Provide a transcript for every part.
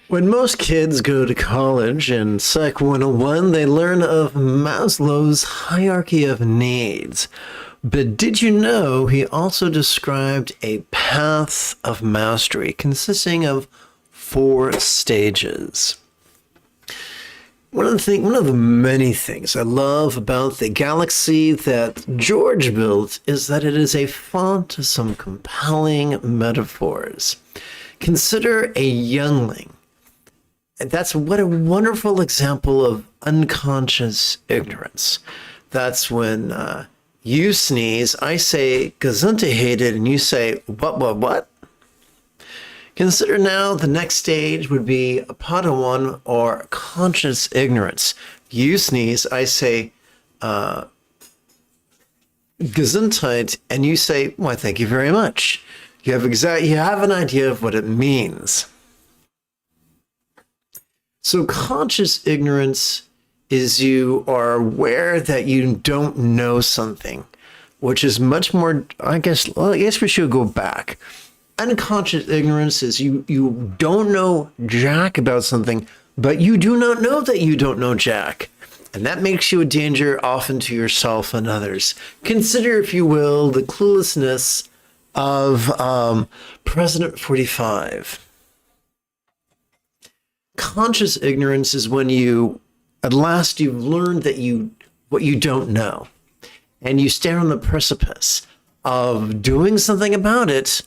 When most kids go to college in Psych 101, they learn of Maslow's hierarchy of needs. But did you know he also described a path of mastery consisting of 4 stages? One of the many things I love about the galaxy that George built is that it is a font to some compelling metaphors. Consider a youngling. And that's what a wonderful example of unconscious ignorance. That's when you sneeze, I say gesundheitshated, and you say, what? Consider now the next stage would be a Padawan or conscious ignorance. You sneeze, I say Gesundheit, and you say, why, thank you very much. You have an idea of what it means. So conscious ignorance is you are aware that you don't know something, which is much more, I guess we should go back. Unconscious ignorance is you don't know jack about something, but you do not know that you don't know jack. And that makes you a danger often to yourself and others. Consider, if you will, the cluelessness of President 45. Conscious ignorance is when at last you've learned that what you don't know, and you stand on the precipice of doing something about it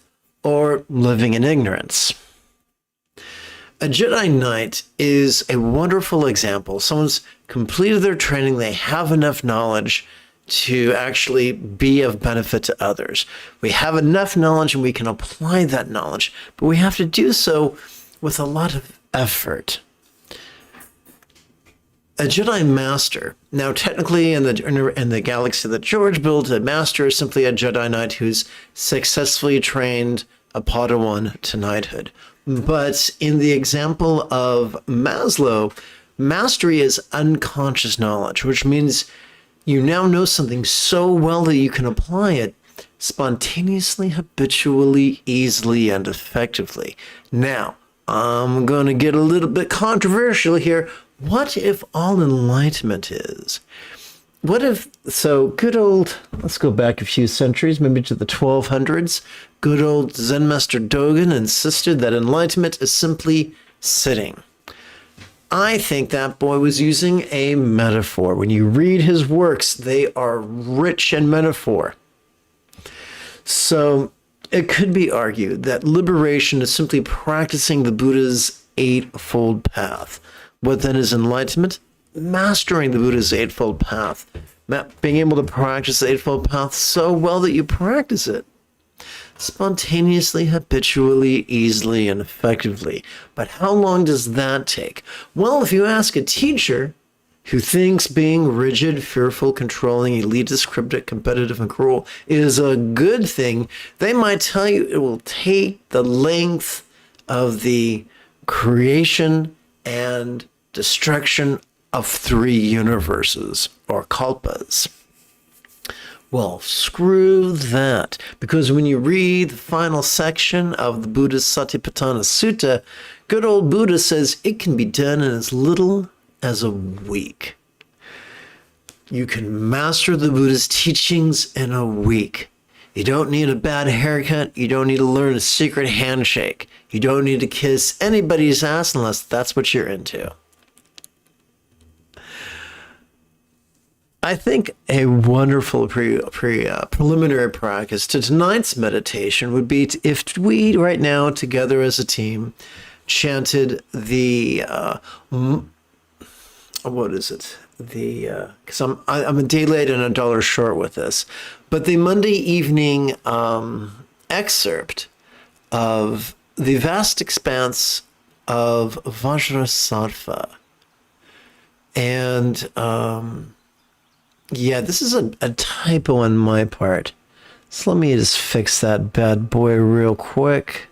or living in ignorance. A Jedi Knight is a wonderful example. Someone's completed their training, they have enough knowledge to actually be of benefit to others. We have enough knowledge and we can apply that knowledge, but we have to do so with a lot of effort. A Jedi Master. Now, technically, in the galaxy that George built, a Master is simply a Jedi Knight who's successfully trained a Padawan to knighthood. But in the example of Maslow, mastery is unconscious knowledge, which means you now know something so well that you can apply it spontaneously, habitually, easily, and effectively. Now, I'm going to get a little bit controversial here. What if all enlightenment is? Good old, let's go back a few centuries, maybe to the 1200s, good old Zen Master Dogen insisted that enlightenment is simply sitting. I think that boy was using a metaphor. When you read his works, they are rich in metaphor. So it could be argued that liberation is simply practicing the Buddha's eightfold path. What then is enlightenment? Mastering the Buddha's eightfold path. Being able to practice the eightfold path so well that you practice it spontaneously, habitually, easily, and effectively. But how long does that take? Well, if you ask a teacher who thinks being rigid, fearful, controlling, elitist, cryptic, competitive, and cruel is a good thing, they might tell you it will take the length of the creation and destruction of 3 universes, or kalpas. Well, screw that, because when you read the final section of the Buddha's Satipatthana Sutta, good old Buddha says it can be done in as little as a week. You can master the Buddha's teachings in a week. You don't need a bad haircut. You don't need to learn a secret handshake. You don't need to kiss anybody's ass unless that's what you're into. I think a wonderful preliminary practice to tonight's meditation would be if we right now together as a team chanted the what is it? Because I'm a day late and $1 short with this, but the Monday evening excerpt of the vast expanse of Vajrasattva, and yeah, this is a typo on my part. So let me just fix that bad boy real quick.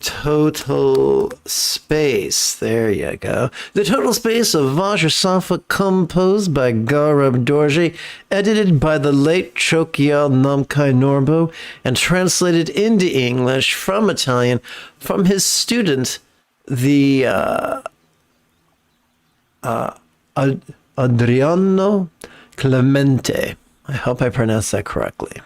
total space. There you go. The total space of Vajrasattva, composed by Gaurav Dorje, edited by the late Chokyal Namkai Norbo, and translated into English from Italian from his student, the Adriano Clemente. I hope I pronounced that correctly.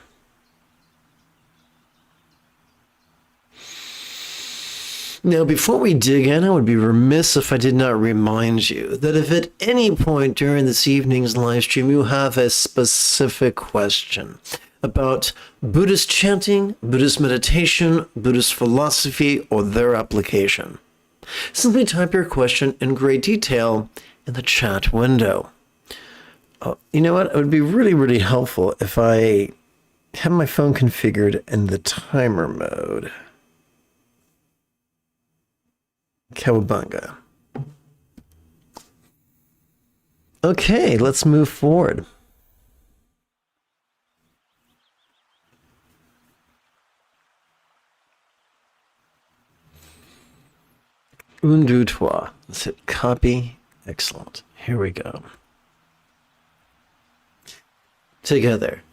Now, before we dig in, I would be remiss if I did not remind you that if at any point during this evening's live stream you have a specific question about Buddhist chanting, Buddhist meditation, Buddhist philosophy, or their application, simply type your question in great detail in the chat window. You know what? It would be really, really helpful if I have my phone configured in the timer mode. Cowabunga. Okay, let's move forward. Un, deux, trois. Let's hit copy. Excellent. Here we go. Together.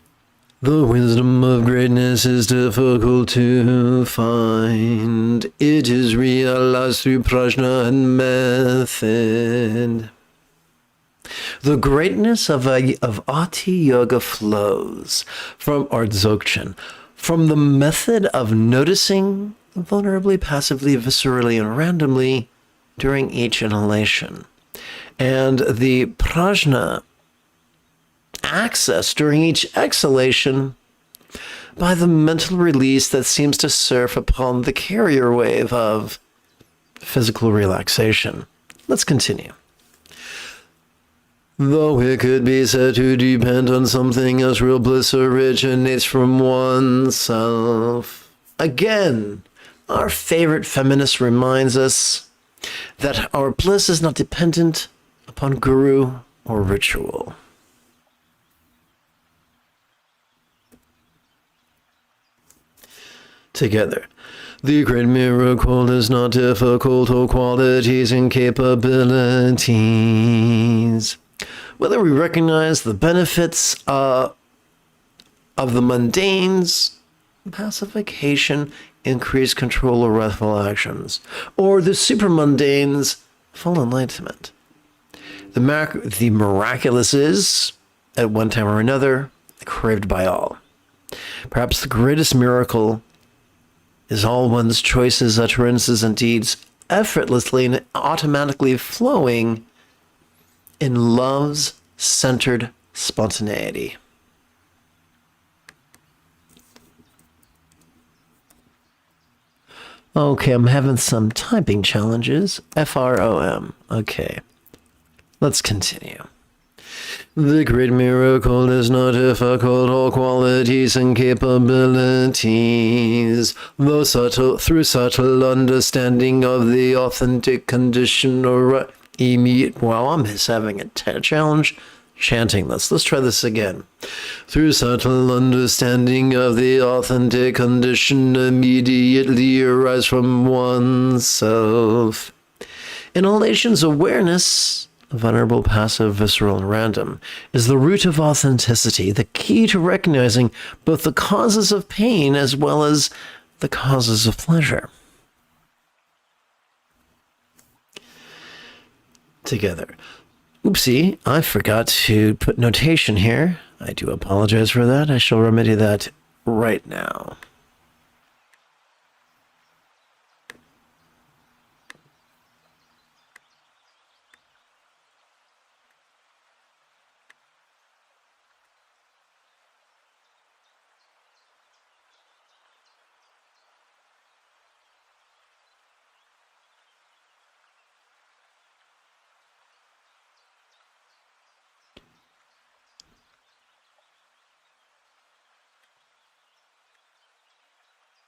The wisdom of greatness is difficult to find. It is realized through prajna and method. The greatness of Ati Yoga flows from Dzogchen, from the method of noticing vulnerably, passively, viscerally, and randomly during each inhalation, and the prajna access during each exhalation by the mental release that seems to surf upon the carrier wave of physical relaxation. Let's continue. Though it could be said to depend on something else, real bliss originates from oneself. Again, our favorite feminist reminds us that our bliss is not dependent upon guru or ritual. Together. The great miracle is not difficult or qualities and capabilities. Whether we recognize the benefits of the mundanes, pacification, increased control or wrathful actions, or the supermundanes, full enlightenment. The miraculous is, at one time or another, craved by all. Perhaps the greatest miracle is all one's choices, utterances, and deeds effortlessly and automatically flowing in love's centered spontaneity. Okay, I'm having some typing challenges. FROM. Okay, let's continue. The great miracle is not difficult, all qualities and capabilities, though through subtle understanding of the authentic condition or immediate. Wow, I'm just having a challenge chanting this. Let's try this again. Through subtle understanding of the authentic condition immediately arise from oneself. Inhalation's awareness, vulnerable, passive, visceral, and random, is the root of authenticity, the key to recognizing both the causes of pain as well as the causes of pleasure. Together. Oopsie, I forgot to put notation here. I do apologize for that. I shall remedy that right now.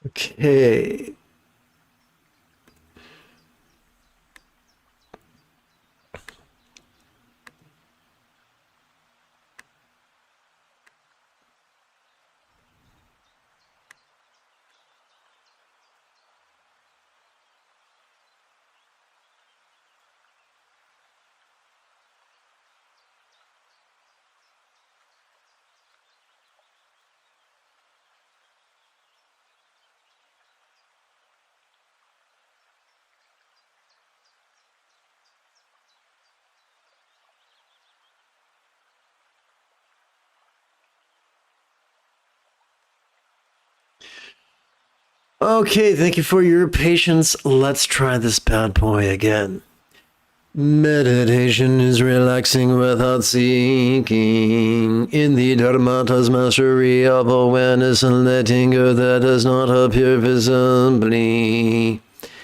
Okay. Okay, thank you for your patience. Let's try this bad boy again. Meditation is relaxing without seeking. In the Dharmata's mastery of awareness and letting go that does not appear visibly.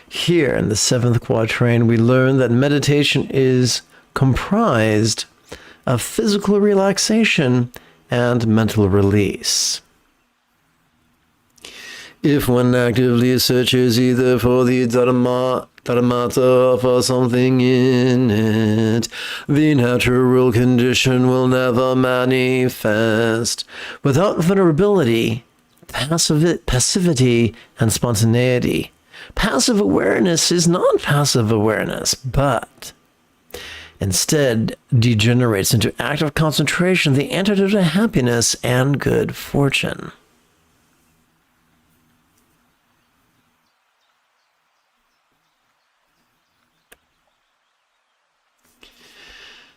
Here in the 7th quatrain, we learn that meditation is comprised of physical relaxation and mental release. If one actively searches either for the Dharmata or for something in it, the natural condition will never manifest. Without vulnerability, passivity, and spontaneity, passive awareness is not passive awareness, but instead degenerates into active concentration, the antidote to happiness and good fortune.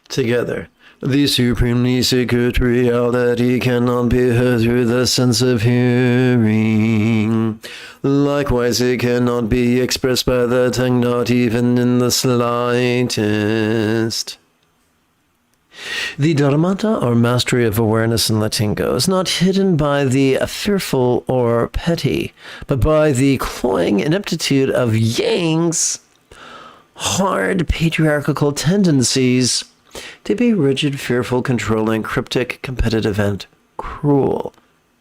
Together, the supremely secret reality cannot be heard through the sense of hearing. Likewise, it cannot be expressed by the tongue, not even in the slightest. The Dharmata, or mastery of awareness and letting go, is not hidden by the fearful or petty, but by the cloying ineptitude of Yang's hard patriarchal tendencies to be rigid, fearful, controlling, cryptic, competitive, and cruel.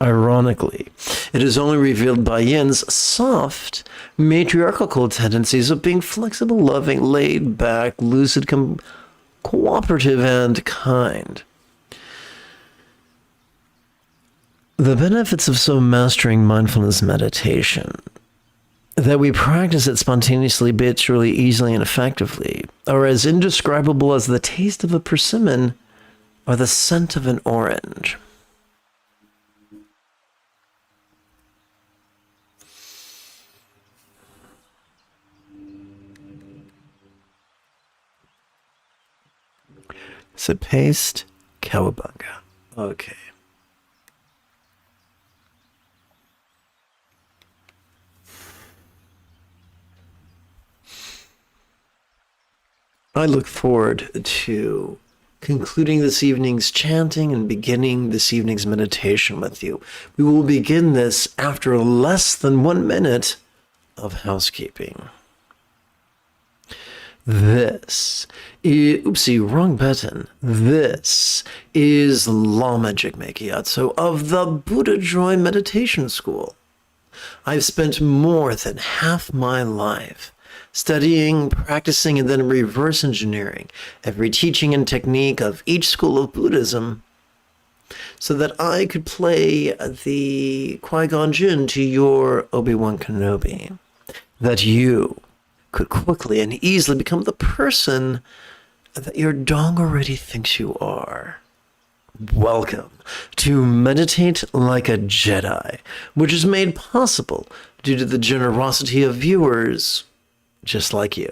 Ironically, it is only revealed by Yin's soft, matriarchal tendencies of being flexible, loving, laid back, lucid, cooperative, and kind. The benefits of so mastering mindfulness meditation, that we practice it spontaneously, habitually, easily, and effectively, are as indescribable as the taste of a persimmon or the scent of an orange. So paste cowabunga. Okay. I look forward to concluding this evening's chanting and beginning this evening's meditation with you. We will begin this after less than 1 minute of housekeeping. Oopsie, wrong button. This is Lama Jigme Gyatso of the Buddha Joy Meditation School. I've spent more than half my life studying, practicing, and then reverse engineering every teaching and technique of each school of Buddhism so that I could play the Qui-Gon Jinn to your Obi-Wan Kenobi, that you could quickly and easily become the person that your dong already thinks you are. Welcome to Meditate Like a Jedi, which is made possible due to the generosity of viewers just like you.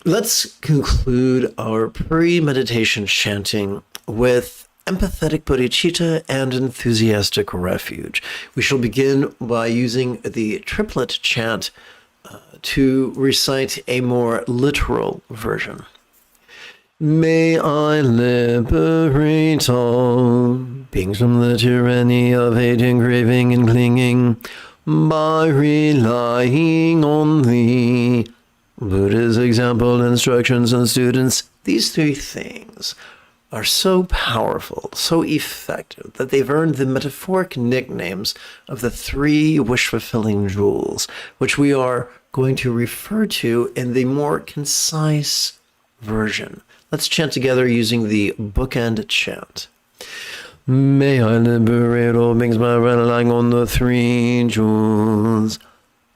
Let's conclude our pre-meditation chanting with empathetic bodhicitta and enthusiastic refuge. We shall begin by using the triplet chant to recite a more literal version. May I liberate all beings from the tyranny of hating, craving, and clinging by relying on the Buddha's example, instructions, and students. These 3 things are so powerful, so effective, that they've earned the metaphoric nicknames of the 3 wish-fulfilling jewels, which we are going to refer to in the more concise version. Let's chant together using the bookend chant. May I liberate all beings by relying on the 3 jewels.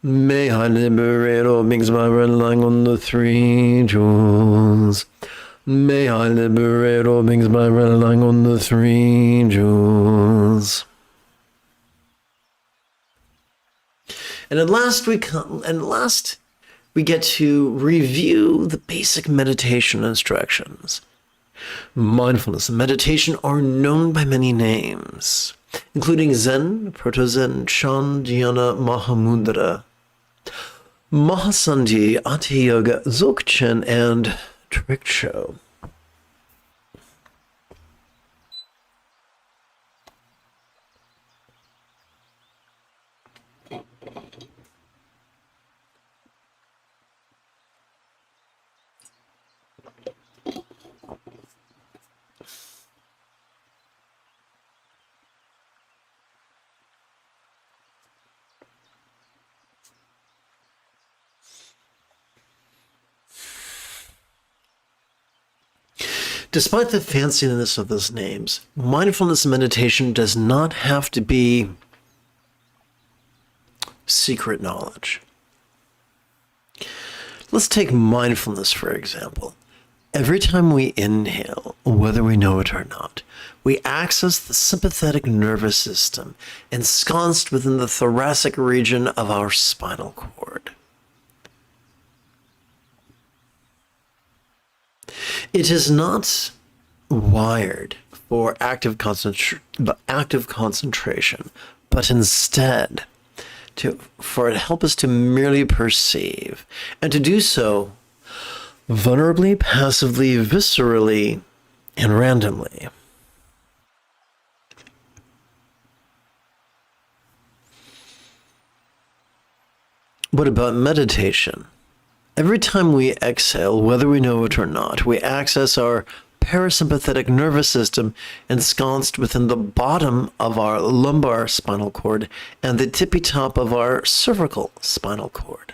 May I liberate all beings by relying on the 3 jewels. May I liberate all beings by relying on the 3 jewels. And at last we get to review the basic meditation instructions. Mindfulness and meditation are known by many names, including Zen, Proto-Zen, Chan, Dhyana, Mahamudra, Mahasandhi, Ati Yoga, Dzogchen, and Triksho. Despite the fanciness of those names, mindfulness and meditation does not have to be secret knowledge. Let's take mindfulness, for example. Every time we inhale, whether we know it or not, we access the sympathetic nervous system ensconced within the thoracic region of our spinal cord. It is not wired for active concentration, but instead for it to help us to merely perceive, and to do so vulnerably, passively, viscerally, and randomly. What about meditation? Every time we exhale, whether we know it or not, we access our parasympathetic nervous system ensconced within the bottom of our lumbar spinal cord and the tippy top of our cervical spinal cord.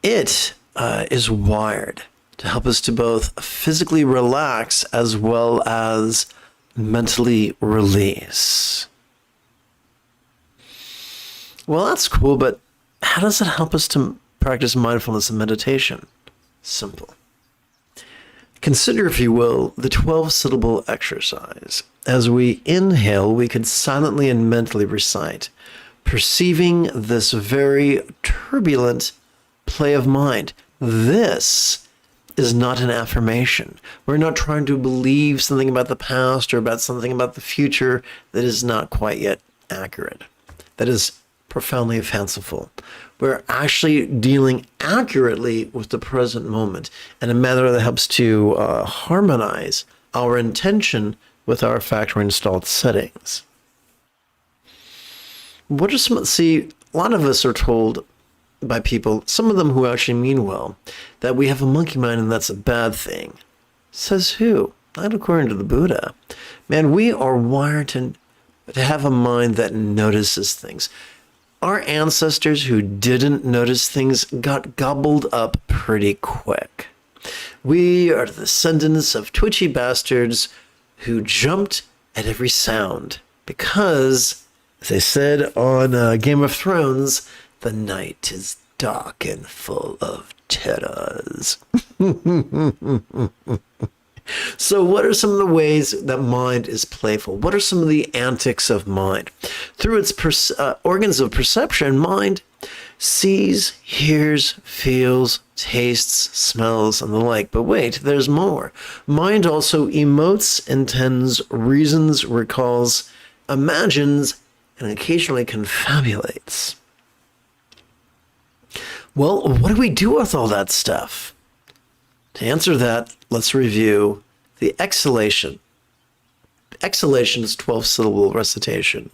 It is wired to help us to both physically relax as well as mentally release. Well, that's cool, but how does it help us to practice mindfulness and meditation? Simple. Consider, if you will, the 12-syllable exercise. As we inhale, we could silently and mentally recite, perceiving this very turbulent play of mind. This is not an affirmation. We're not trying to believe something about the past or about something about the future that is not quite yet accurate. That is profoundly fanciful. We're actually dealing accurately with the present moment in a manner that helps to harmonize our intention with our factory installed settings. What are some, see, a lot of us are told by people, some of them who actually mean well, that we have a monkey mind and that's a bad thing. Says who? Not according to the Buddha. Man, we are wired to have a mind that notices things. Our ancestors who didn't notice things got gobbled up pretty quick. We are the descendants of twitchy bastards who jumped at every sound because, as they said on Game of Thrones, the night is dark and full of terrors. So what are some of the ways that mind is playful? What are some of the antics of mind? Through its organs of perception, mind sees, hears, feels, tastes, smells, and the like. But wait, there's more. Mind also emotes, intends, reasons, recalls, imagines, and occasionally confabulates. Well, what do we do with all that stuff? To answer that, let's review the exhalation. Exhalation is 12-syllable recitation.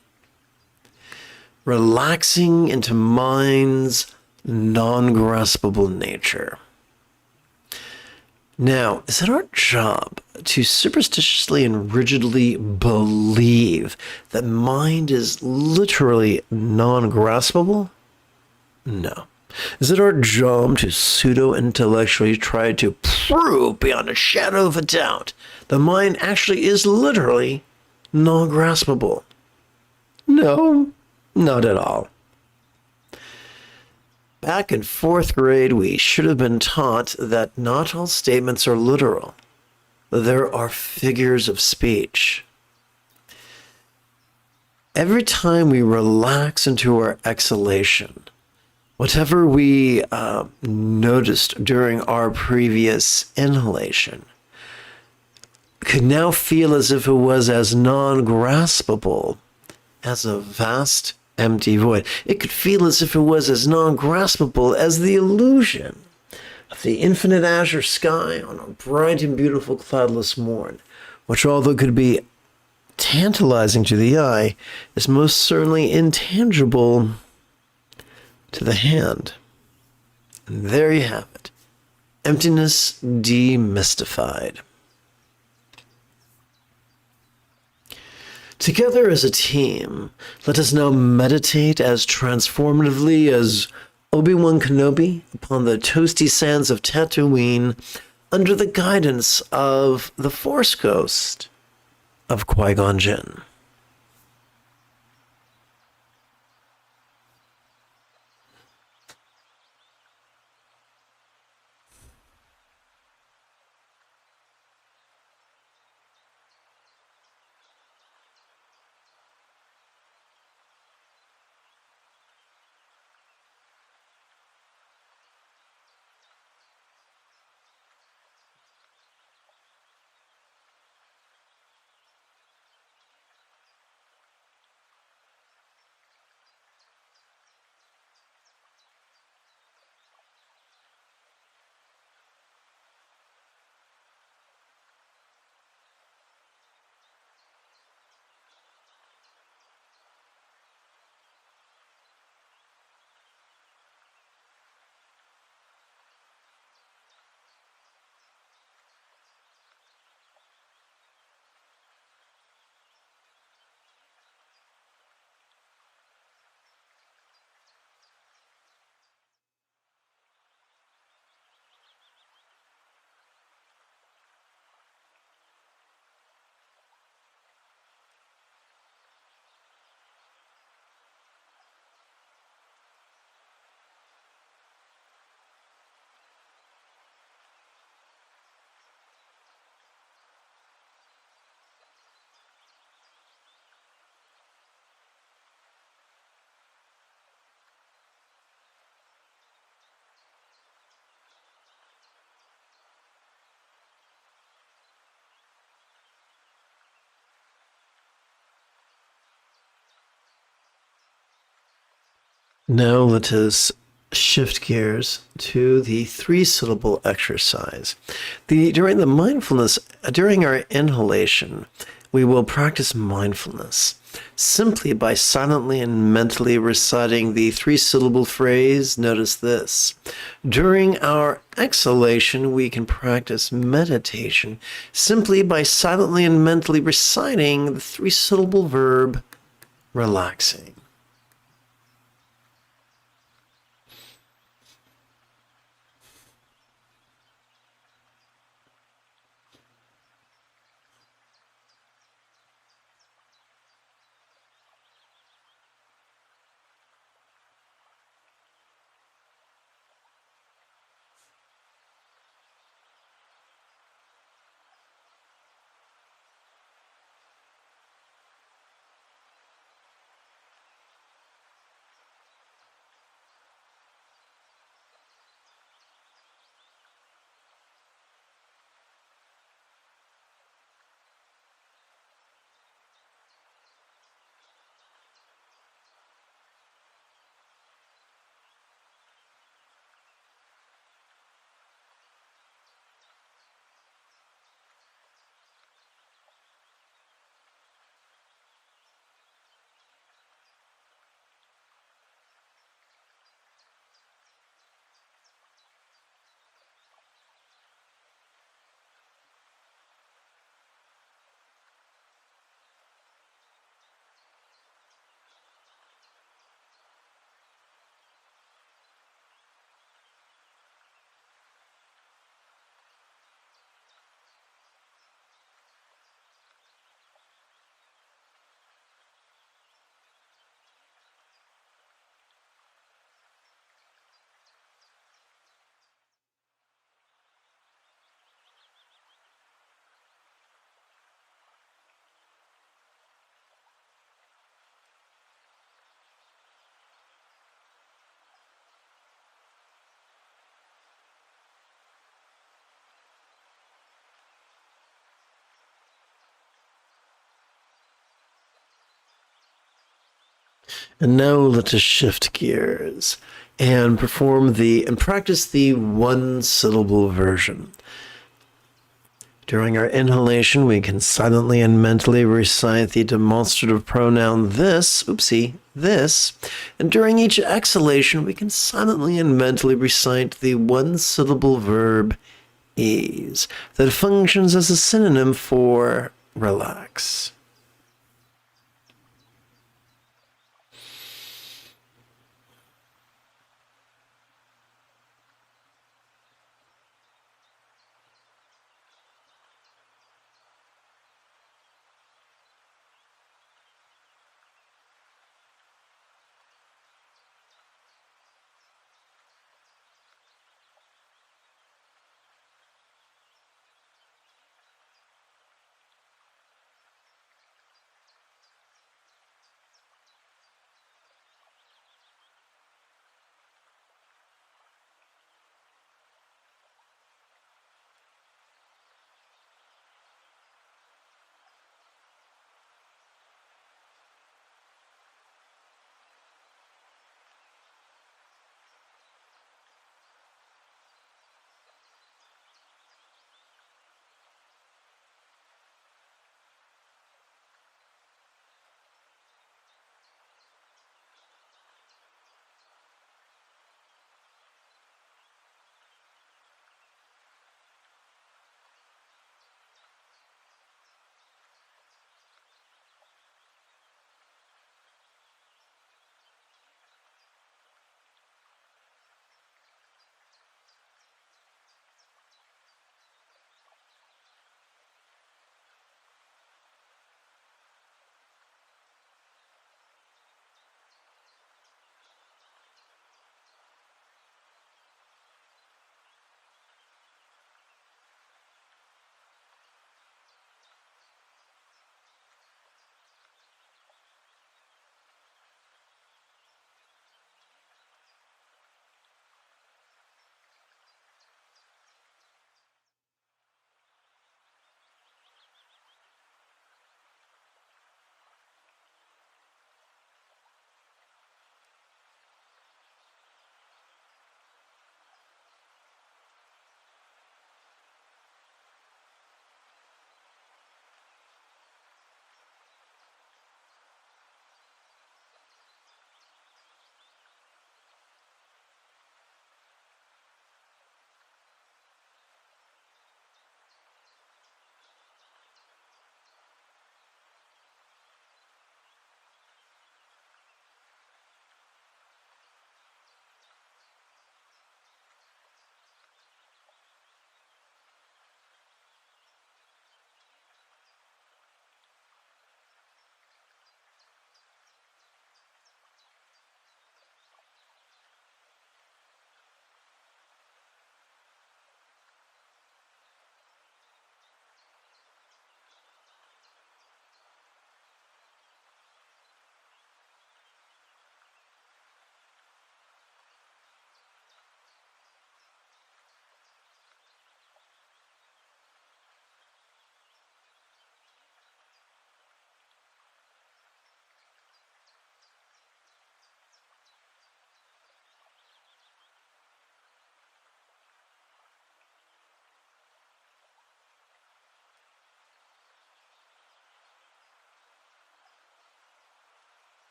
Relaxing into mind's non-graspable nature. Now, is it our job to superstitiously and rigidly believe that mind is literally non-graspable? No. Is it our job to pseudo-intellectually try to prove beyond a shadow of a doubt the mind actually is literally non-graspable? No, not at all. Back in 4th grade, we should have been taught that not all statements are literal. There are figures of speech. Every time we relax into our exhalation, whatever we noticed during our previous inhalation could now feel as if it was as non-graspable as a vast empty void. It could feel as if it was as non-graspable as the illusion of the infinite azure sky on a bright and beautiful cloudless morn, which, although could be tantalizing to the eye, is most certainly intangible to the hand. And there you have it. Emptiness demystified. Together as a team, let us now meditate as transformatively as Obi-Wan Kenobi upon the toasty sands of Tatooine under the guidance of the Force Ghost of Qui-Gon Jinn. Now let us shift gears to the three-syllable exercise. During our inhalation, we will practice mindfulness simply by silently and mentally reciting the three-syllable phrase. Notice this. During our exhalation, we can practice meditation simply by silently and mentally reciting the three-syllable verb, relaxing. And now let us shift gears and practice the one-syllable version. During our inhalation, we can silently and mentally recite the demonstrative pronoun this, this, and during each exhalation, we can silently and mentally recite the one-syllable verb ease that functions as a synonym for relax.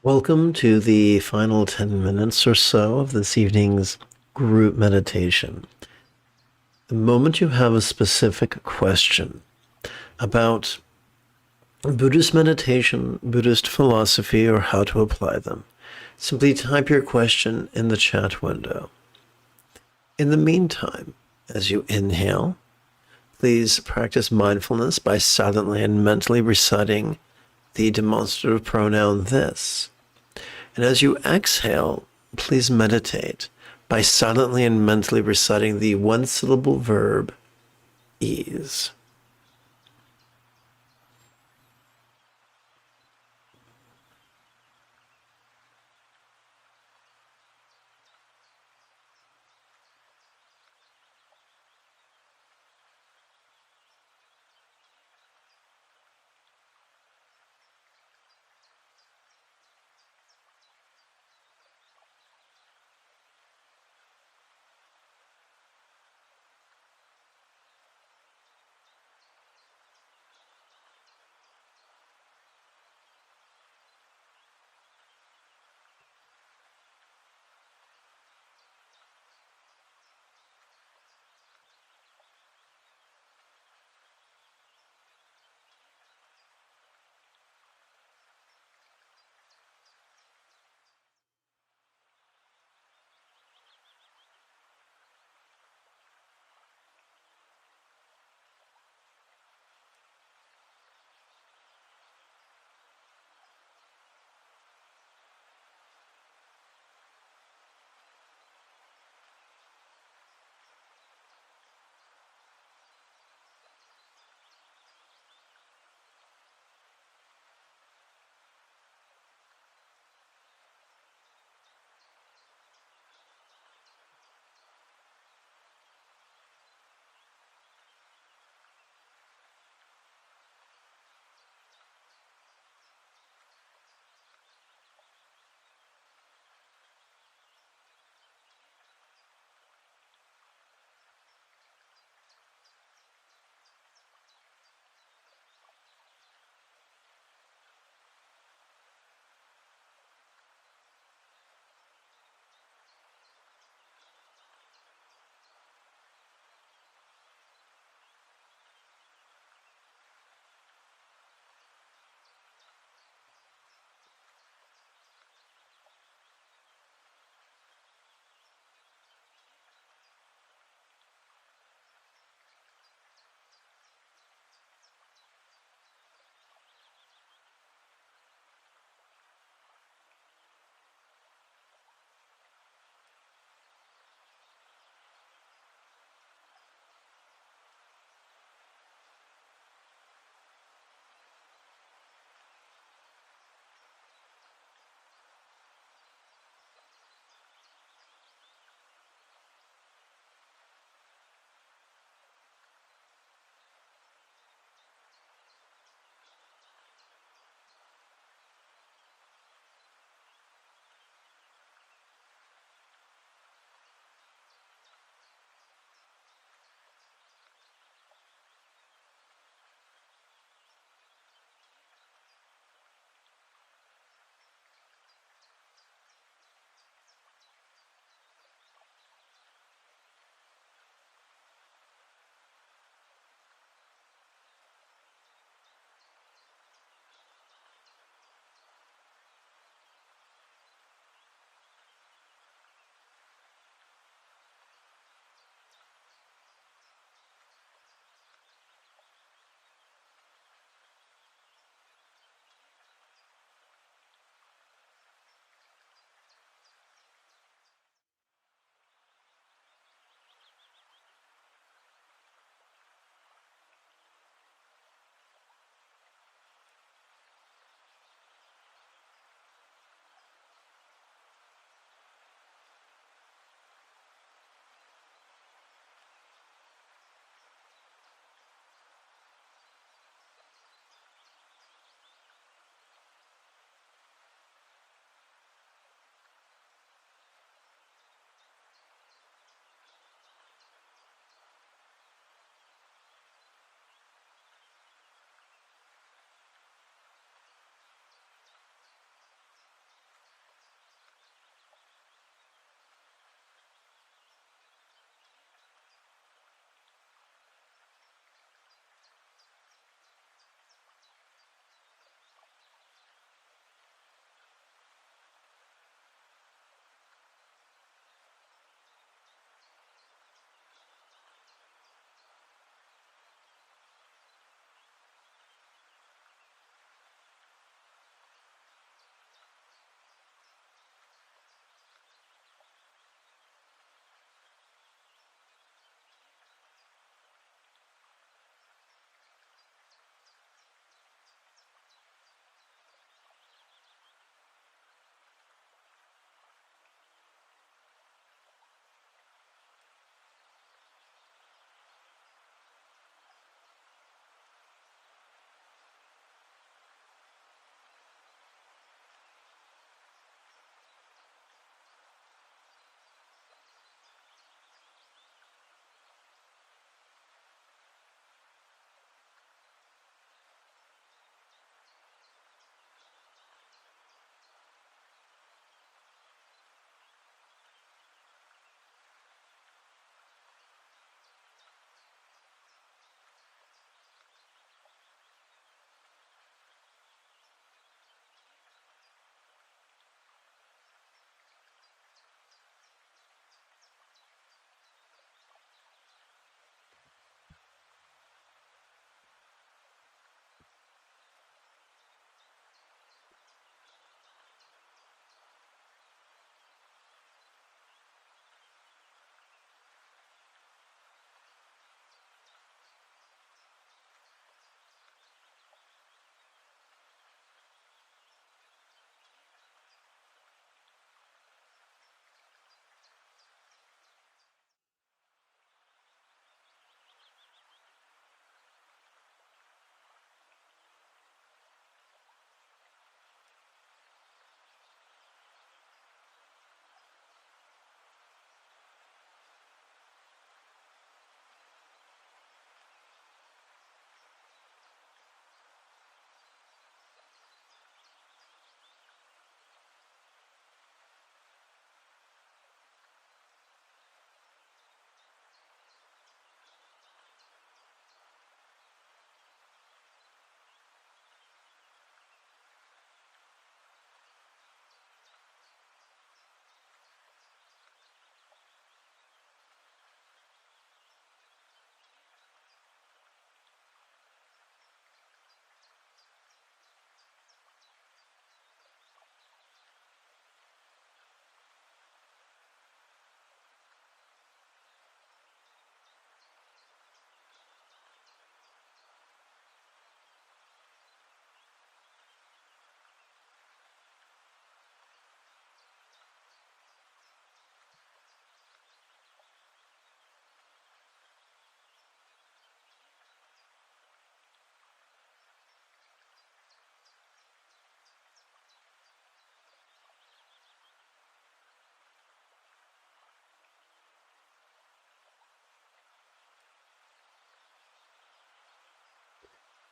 Welcome to the final 10 minutes or so of this evening's group meditation. The moment you have a specific question about Buddhist meditation, Buddhist philosophy, or how to apply them, simply type your question in the chat window. In the meantime, as you inhale, please practice mindfulness by silently and mentally reciting the demonstrative pronoun this. And as you exhale, please meditate by silently and mentally reciting the one-syllable verb ease.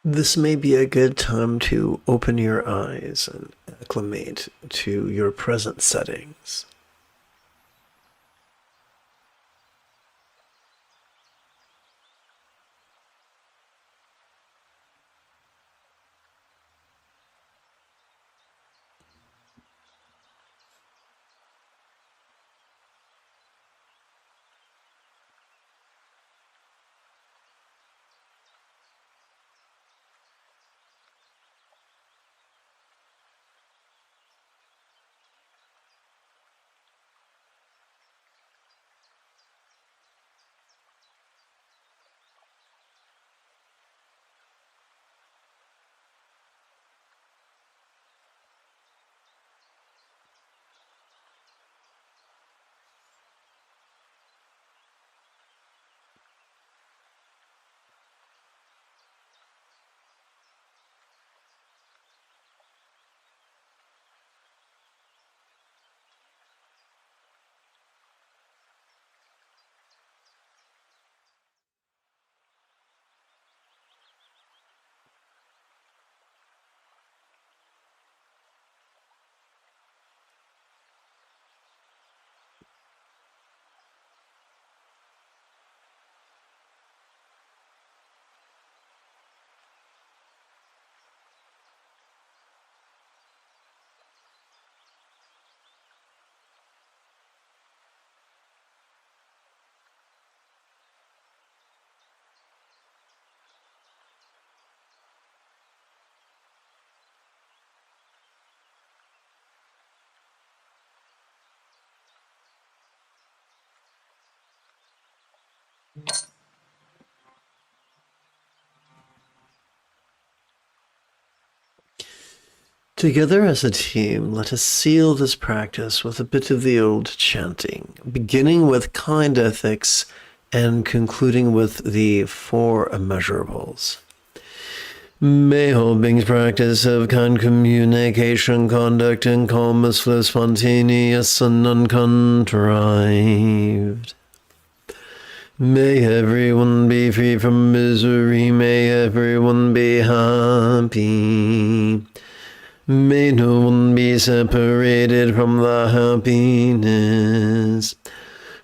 This may be a good time to open your eyes and acclimate to your present settings. Together as a team, let us seal this practice with a bit of the old chanting, beginning with kind ethics and concluding with the four immeasurables. May all beings practice of kind communication, conduct, and calmness flow spontaneous and uncontrived. May everyone be free from misery, may everyone be happy. May no one be separated from the happiness.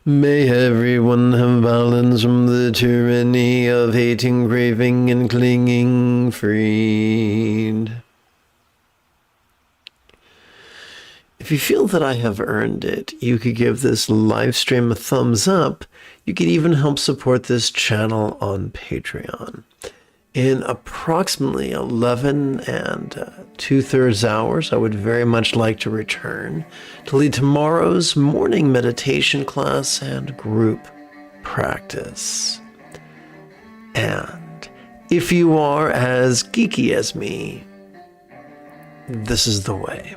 May everyone have balance from the tyranny of hating, craving, and clinging freed. If you feel that I have earned it, you could give this live stream a thumbs up. You could even help support this channel on Patreon. In approximately 11 and 2/3 hours, I would very much like to return to lead tomorrow's morning meditation class and group practice. And if you are as geeky as me, this is the way.